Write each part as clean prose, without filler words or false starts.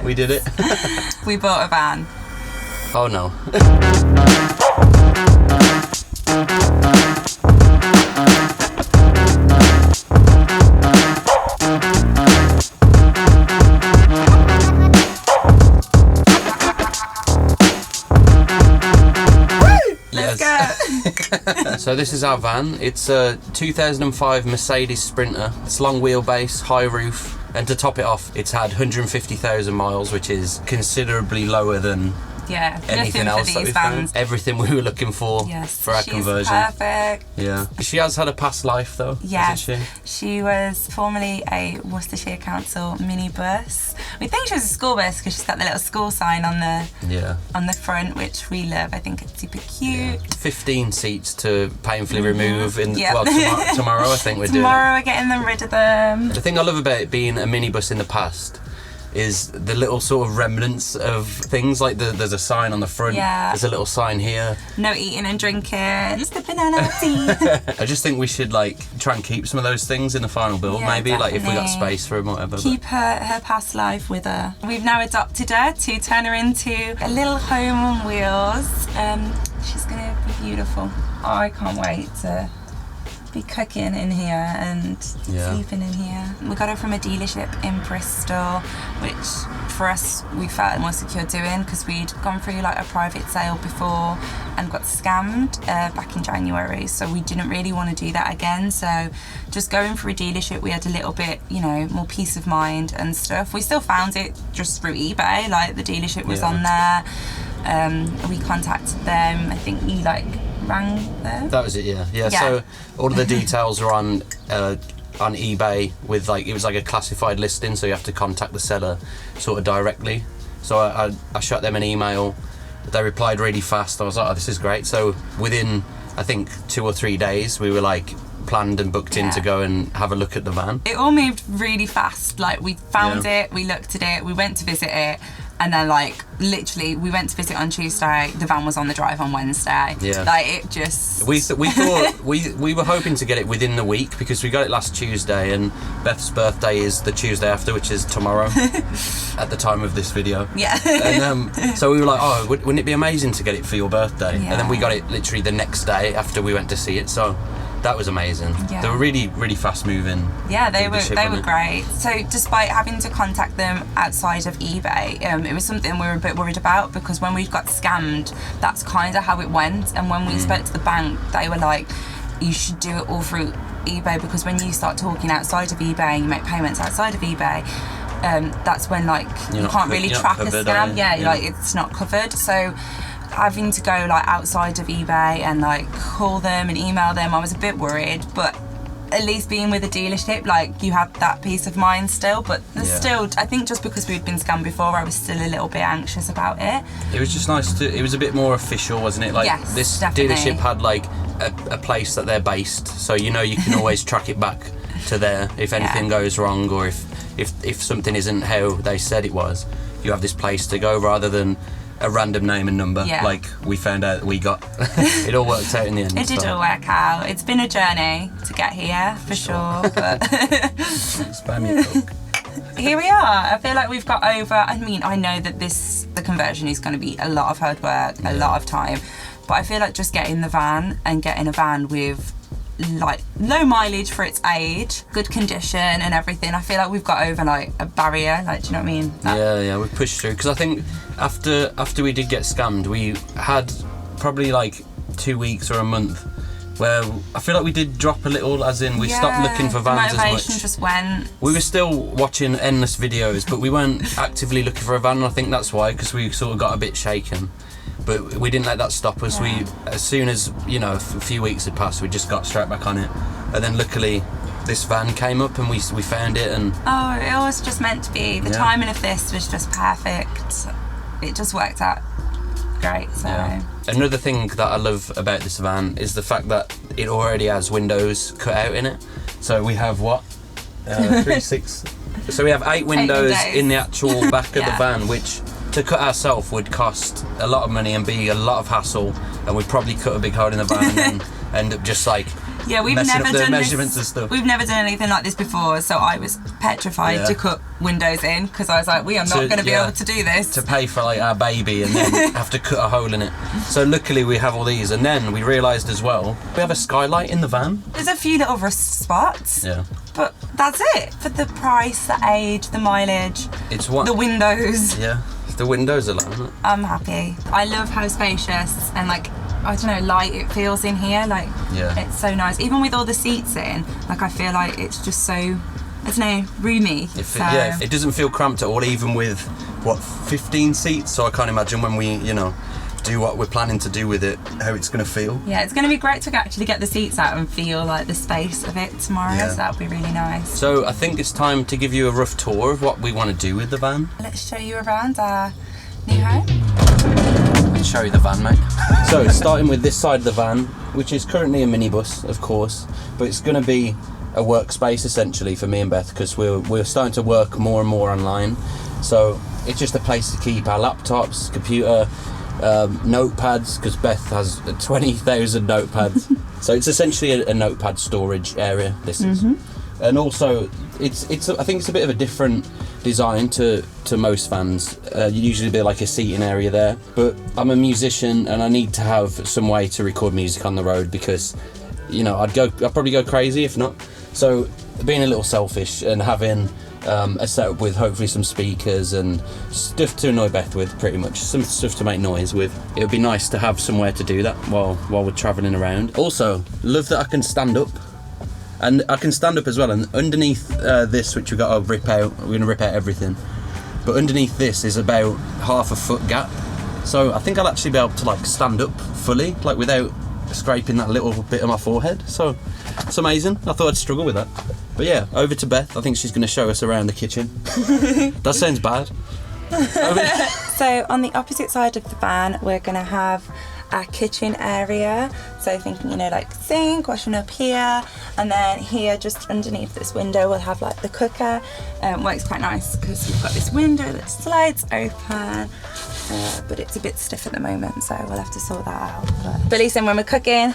We did it. We bought a van. Oh no. So this is our van. It's a 2005 Mercedes Sprinter. It's long wheelbase, high roof, and to top it off, it's had 150,000 miles, which is considerably lower than anything else that we found. Everything we were looking for for our conversion. Perfect. Yeah. She has had a past life though, yes, isn't she? She was formerly a Worcestershire Council minibus. We think she was a school bus because she's got the little school sign on the front, which we love. I think it's super cute. Yeah. 15 seats to painfully remove tomorrow I think we're doing. Tomorrow we're getting rid of them. The thing I love about it being a minibus in the past is the little sort of remnants of things, like there's a sign on the front, there's a little sign here. No eating and drinking, just the banana tea. I just think we should like try and keep some of those things in the final build, maybe, definitely. Like if we got space for them or whatever. Keep her past life with her. We've now adopted her to turn her into a little home on wheels. She's gonna be beautiful. Oh, I can't wait to be cooking in here and sleeping in here. We got her from a dealership in Bristol, which for us we felt more secure doing because we'd gone through like a private sale before and got scammed back in January, so we didn't really want to do that again. So just going through a dealership, we had a little bit, more peace of mind and stuff. We still found it just through eBay, like the dealership was on there. We contacted them. I think you rang them. That was it, yeah. So all of the details are on eBay with it was like a classified listing, so you have to contact the seller sort of directly. So I shot them an email. They replied really fast. I was like, oh, this is great. So within I think 2 or 3 days we were planned and booked in to go and have a look at the van. It all moved really fast. We found it, we looked at it, we went to visit it. And then literally we went to visit on Tuesday, the van was on the drive on Wednesday. Yeah. It just... We thought, we were hoping to get it within the week because we got it last Tuesday and Beth's birthday is the Tuesday after, which is tomorrow at the time of this video. Yeah. And so we were like, oh, wouldn't it be amazing to get it for your birthday? Yeah. And then we got it literally the next day after we went to see it. So that was amazing. Yeah. They were really, really fast moving. Yeah, they were great. So despite having to contact them outside of eBay, it was something we were a bit worried about because when we got scammed, that's kind of how it went. And when we spoke to the bank, they were like, you should do it all through eBay because when you start talking outside of eBay and you make payments outside of eBay, that's when you can't really track a scam. Yeah, it's not covered. So having to go outside of eBay and call them and email them, I was a bit worried, but at least being with a dealership, you have that peace of mind still, but still, I think just because we'd been scammed before, I was still a little bit anxious about it. It was just nice it was a bit more official, wasn't it? Yes, this definitely. Dealership had a place that they're based, so you can always track it back to there if anything goes wrong or if something isn't how they said it was. You have this place to go rather than a random name and number we found out that we got. It all worked out in the end. It did all work out. It's been a journey to get here for sure. But spare me a Coke. Here we are. I feel like we've got over, I know that the conversion is going to be a lot of hard work, a lot of time, but I feel like just getting the van and getting a van with low mileage for its age, good condition and everything, I feel like we've got over a barrier, do you know what I mean? Yeah, we've pushed through, because I think after we did get scammed, we had probably 2 weeks or a month where I feel like we did drop a little, as in we stopped looking for vans as much. Motivation just went. We were still watching endless videos, but we weren't actively looking for a van, and I think that's why, because we sort of got a bit shaken. But we didn't let that stop us. We, as soon as a few weeks had passed, we just got straight back on it. And then luckily, this van came up and we found it. And it was just meant to be. The timing of this was just perfect. It just worked out great. So another thing that I love about this van is the fact that it already has windows cut out in it. So we have 3, 6. So we have 8 windows in the actual back of the van, which, to cut ourselves, would cost a lot of money and be a lot of hassle, and we'd probably cut a big hole in the van and then end up just Yeah, we've messing never up the done measurements this. and stuff. We've never done anything like this before, so I was petrified to cut windows in because I was like, we are not going to be able to do this. To pay for like our baby and then have to cut a hole in it. So luckily we have all these, and then we realised as well we have a skylight in the van. There's a few little rust spots. Yeah. But that's it. For the price, the age, the mileage, the windows. Yeah, the windows alone, isn't it? I'm happy. I love how spacious and like, I don't know, light it feels in here. Like, it's so nice. Even with all the seats in, like I feel like it's just so, I don't know, roomy. It doesn't feel cramped at all, even with, 15 seats? So I can't imagine when we, do what we're planning to do with it, how it's going to feel. Yeah, it's going to be great to actually get the seats out and feel like the space of it tomorrow, so that'll be really nice. So I think it's time to give you a rough tour of what we want to do with the van. Let's show you around our new home. Let's show you the van, mate. So starting with this side of the van, which is currently a minibus, of course, but it's going to be a workspace essentially for me and Beth, because we're starting to work more and more online. So it's just a place to keep our laptops, computer, notepads, because Beth has 20,000 notepads. So it's essentially a notepad storage area. This is, and also it's I think it's a bit of a different design to most vans. Usually be like a seating area there, but I'm a musician and I need to have some way to record music on the road, because I'd probably go crazy if not. So being a little selfish and having a setup with hopefully some speakers and stuff to annoy Beth with, pretty much some stuff to make noise with. It would be nice to have somewhere to do that while we're travelling around. Also, love that I can stand up, and I can stand up as well. And underneath this, which we've got to rip out, we're going to rip out everything. But underneath this is about half a foot gap, so I think I'll actually be able to like stand up fully, like without scraping that little bit of my forehead. So it's amazing. I thought I'd struggle with that. But yeah, over to Beth. I think she's going to show us around the kitchen. That sounds bad. So on the opposite side of the van, we're going to have our kitchen area. So thinking, like sink, washing up here, and then here just underneath this window we'll have like the cooker. Works quite nice because we've got this window that slides open, but it's a bit stiff at the moment, so we'll have to sort that out. But at least then when we're cooking,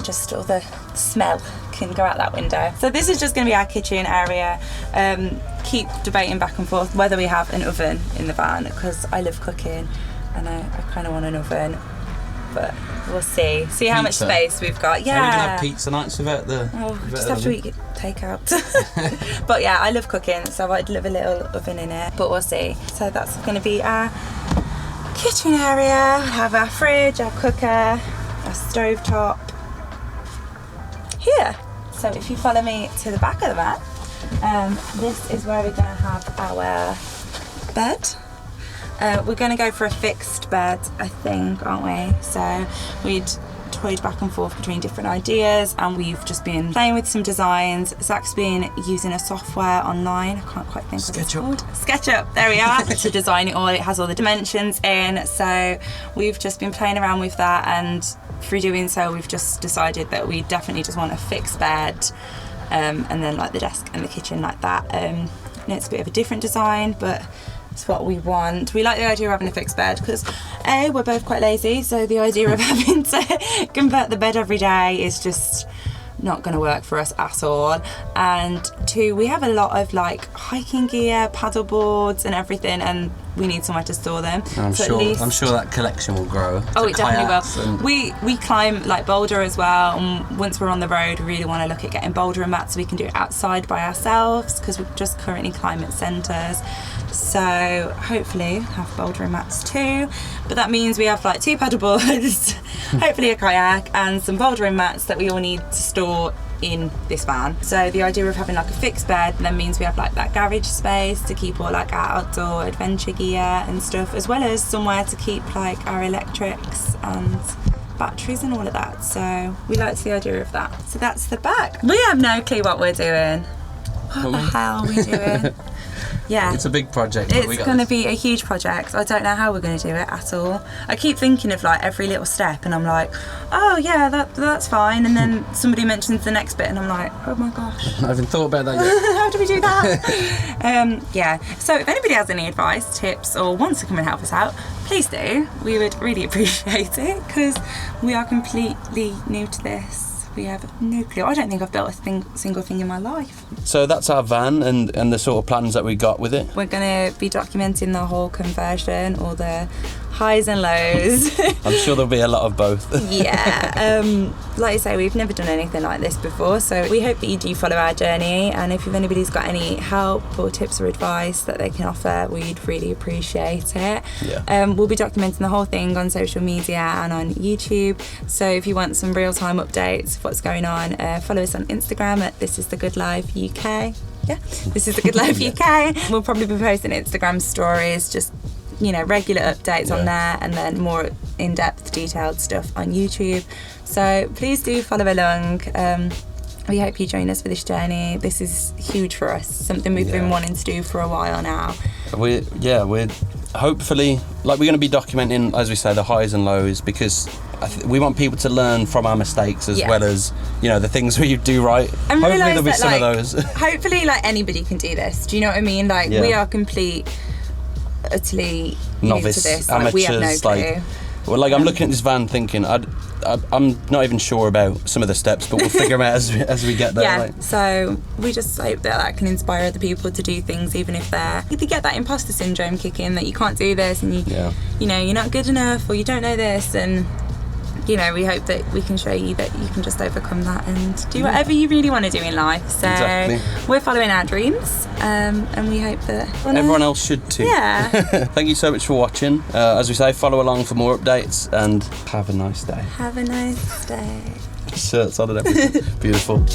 just all the smell can go out that window. So this is just going to be our kitchen area. Keep debating back and forth whether we have an oven in the van, because I love cooking and I kind of want an oven, but we'll see how much space we've got. Yeah, we can have pizza nights without the just have to eat takeout. But yeah, I love cooking, so I'd love a little oven in it, but we'll see. So that's going to be our kitchen area. We have our fridge, our cooker, our stove top here. So if you follow me to the back of the van, this is where we're going to have our bed. We're going to go for a fixed bed, I think, aren't we? So we'd toyed back and forth between different ideas, and we've just been playing with some designs. Zach's been using a software online, I can't quite think what it's called. SketchUp, there we are, to design it all. It has all the dimensions in, so we've just been playing around with that, and through doing so we've just decided that we definitely just want a fixed bed, and then like the desk and the kitchen like that. It's a bit of a different design, but it's what we want. We like the idea of having a fixed bed because we're both quite lazy, so the idea of having to convert the bed every day is just not going to work for us at all. And two, we have a lot of like hiking gear, paddle boards and everything, and we need somewhere to store them. I'm sure that collection will grow. Oh, it definitely will. We climb like boulder as well, and once we're on the road we really want to look at getting boulder and mats so we can do it outside by ourselves, because we just currently climb at centres. So hopefully have bouldering mats too, but that means we have like 2 paddle boards, hopefully a kayak, and some bouldering mats that we all need to store in this van. So the idea of having like a fixed bed then means we have like that garage space to keep all like our outdoor adventure gear and stuff, as well as somewhere to keep like our electrics and batteries and all of that. So we like the idea of that. So that's the back. We have no clue what we're doing. What the hell are we doing? Yeah, it's a big project. It's going to be a huge project. I don't know how we're going to do it at all. I keep thinking of like every little step, and I'm like, oh yeah, that's fine. And then somebody mentions the next bit, and I'm like, oh my gosh, I haven't thought about that yet. How do we do that? Yeah. So if anybody has any advice, tips, or wants to come and help us out, please do. We would really appreciate it, because we are completely new to this. We have no clue. I don't think I've built a single thing in my life. So that's our van and the sort of plans that we got with it. We're going to be documenting the whole conversion, all the highs and lows. I'm sure there'll be a lot of both. Yeah. Like I say, we've never done anything like this before, so we hope that you do follow our journey, and if anybody's got any help or tips or advice that they can offer, we'd really appreciate it. Yeah. We'll be documenting the whole thing on social media and on YouTube, so if you want some real-time updates of what's going on, follow us on Instagram at This Is The Good Life UK. Yeah, This Is The Good Life UK. We'll probably be posting Instagram stories, just regular updates on there, and then more in-depth detailed stuff on YouTube. So please do follow along. We hope you join us for this journey. This is huge for us, something we've been wanting to do for a while now. We're hopefully, we're going to be documenting, as we say, the highs and lows, because we want people to learn from our mistakes as well as the things we do right. And hopefully there'll be some of those. Hopefully anybody can do this. Do you know what I mean? We are utterly novice new to this. amateurs. We have no clue. I'm looking at this van thinking I'm not even sure about some of the steps, but we'll figure them out as we get there. Yeah, so we just hope that can inspire other people to do things, even if you get that imposter syndrome kick in, that you can't do this, and you're not good enough, or you don't know this, and we hope that we can show you that you can just overcome that and do whatever you really want to do in life. So we're following our dreams, and we hope that everyone else should too. Yeah. Thank you so much for watching. As we say, follow along for more updates, and have a nice day. Have a nice day. Shirts on and everything. Beautiful.